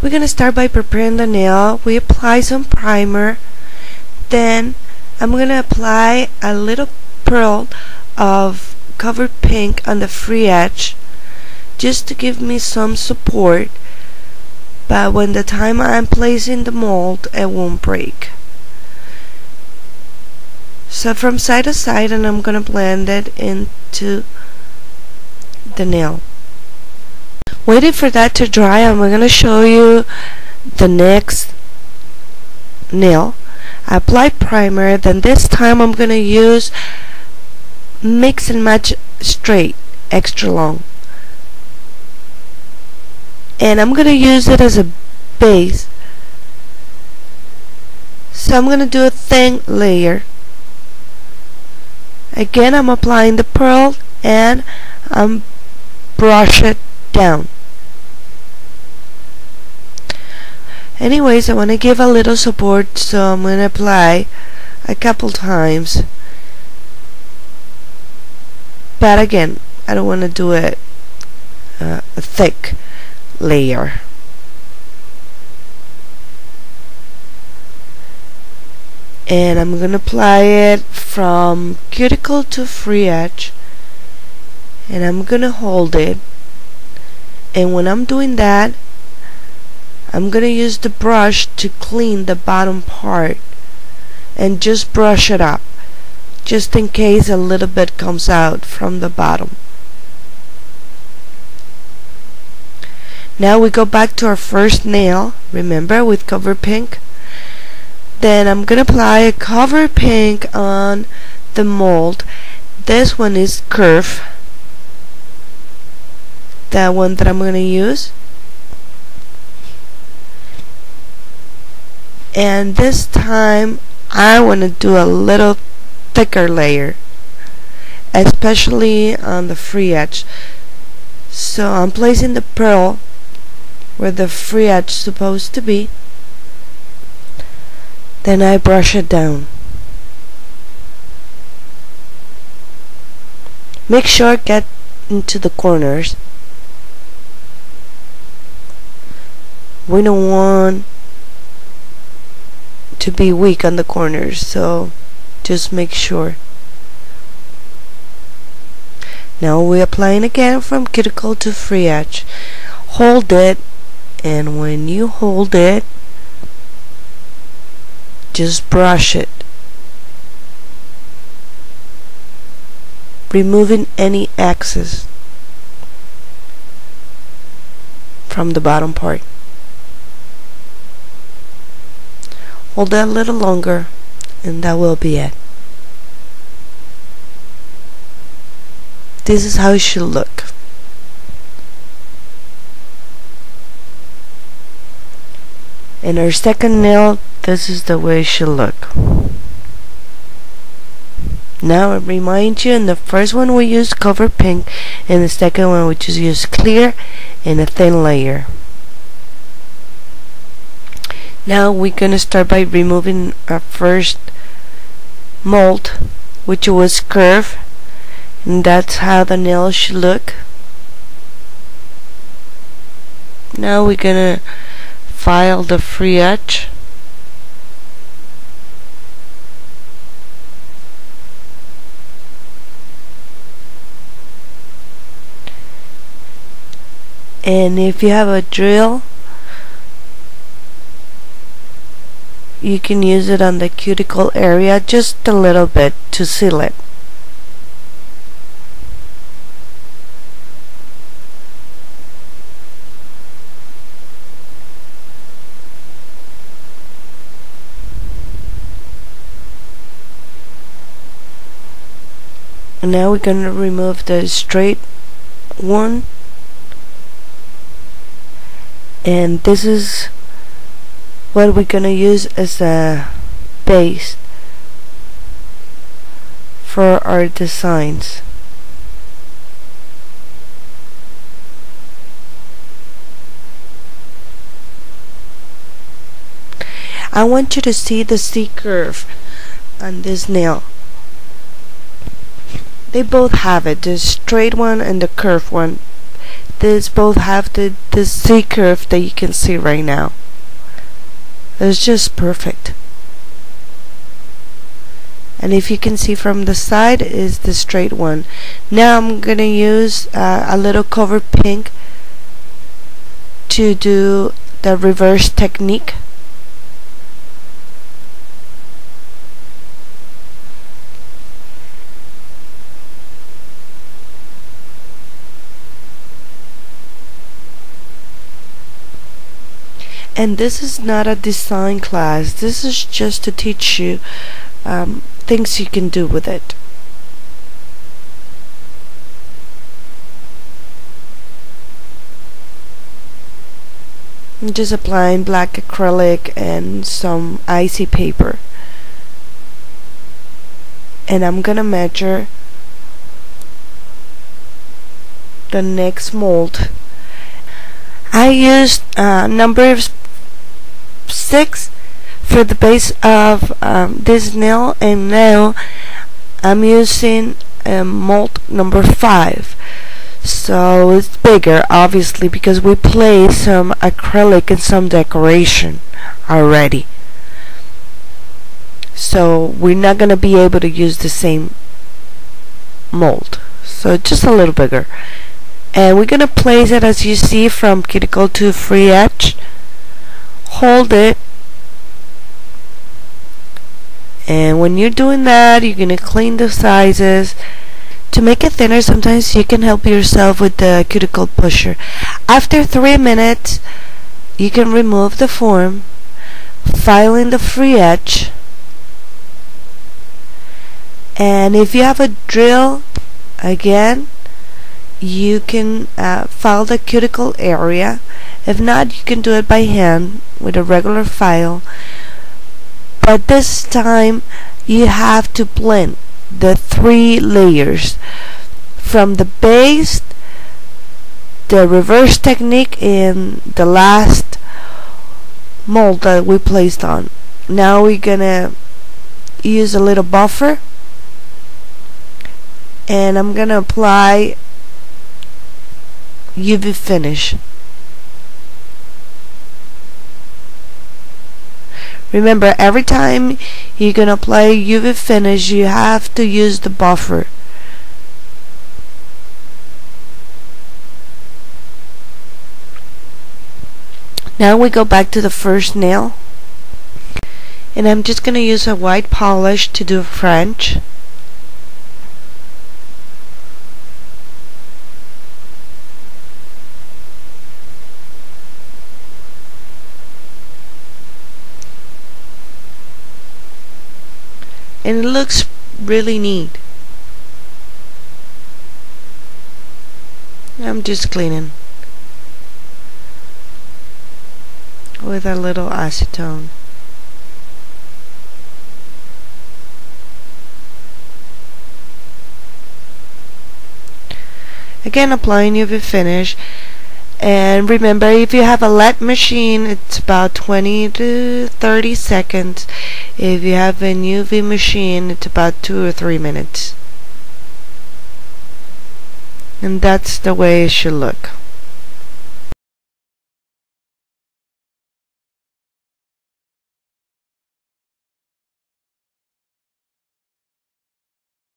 We're gonna start by preparing the nail. We apply some primer, then I'm gonna apply a little pearl of covered pink on the free edge just to give me some support, but when the time I'm placing the mold it won't break. So from side to side, and I'm gonna blend it into the nail. Waiting for that to dry, I'm gonna show you the next nail. I apply primer, then this time I'm gonna use Mix and Match Straight extra long, and I'm gonna use it as a base. So I'm gonna do a thin layer. Again, I'm applying the pearl and I'm brush it down. Anyways, I want to give a little support, so I'm going to apply a couple times, but again, I don't want to do it a thick layer. And I'm going to apply it from cuticle to free edge, and I'm going to hold it, and when I'm doing that, I'm going to use the brush to clean the bottom part and just brush it up, just in case a little bit comes out from the bottom. Now we go back to our first nail, remember, with cover pink. Then I'm going to apply a cover pink on the mold. This one is curve, that one that I'm going to use. And this time I want to do a little thicker layer, especially on the free edge. So I'm placing the pearl where the free edge is supposed to be, then I brush it down. Make sure it gets into the corners. We don't want to be weak on the corners, so just make sure. Now we're applying again from cuticle to free edge. Hold it, and when you hold it, just brush it, removing any excess from the bottom part. Hold that a little longer, and that will be it. This is how it should look. In our second nail, this is the way it should look. Now I remind you, in the first one we used cover pink, and the second one we just used clear and a thin layer. Now we're gonna start by removing our first mold, which was curved, and that's how the nail should look. Now we're gonna file the free edge. And if you have a drill, you can use it on the cuticle area just a little bit to seal it. And now we're going to remove the straight one, and this is what we're going to use as a base for our designs. I want you to see the C curve on this nail. They both have it, the straight one and the curved one. these both have the Z curve that you can see right now. It's just perfect. And if you can see from the side is the straight one. Now I'm gonna use a little cover pink to do the reverse technique. And this is not a design class, this is just to teach you things you can do with it. I'm just applying black acrylic and some icy paper. And I'm gonna measure the next mold. I used number 6 for the base of this nail, and now I'm using mold number 5. So it's bigger, obviously, because we placed some acrylic and some decoration already. So we're not going to be able to use the same mold. So just a little bigger. And we're going to place it, as you see, from cuticle to free edge. Hold it. And when you're doing that, you're going to clean the sizes. To make it thinner, sometimes you can help yourself with the cuticle pusher. After 3 minutes, you can remove the form, file in the free edge, and if you have a drill, again, you can file the cuticle area. If not, you can do it by hand with a regular file. But this time, you have to blend the 3 layers from the base, the reverse technique, and the last mold that we placed on. Now we're gonna use a little buffer, and I'm gonna apply UV finish. Remember, every time you're gonna apply UV finish, you have to use the buffer. Now we go back to the first nail, and I'm just gonna use a white polish to do French. And it looks really neat. I'm just cleaning with a little acetone. Again, applying UV finish. And remember, if you have a LED machine, it's about 20 to 30 seconds. If you have a UV machine, it's about 2 or 3 minutes. And that's the way it should look.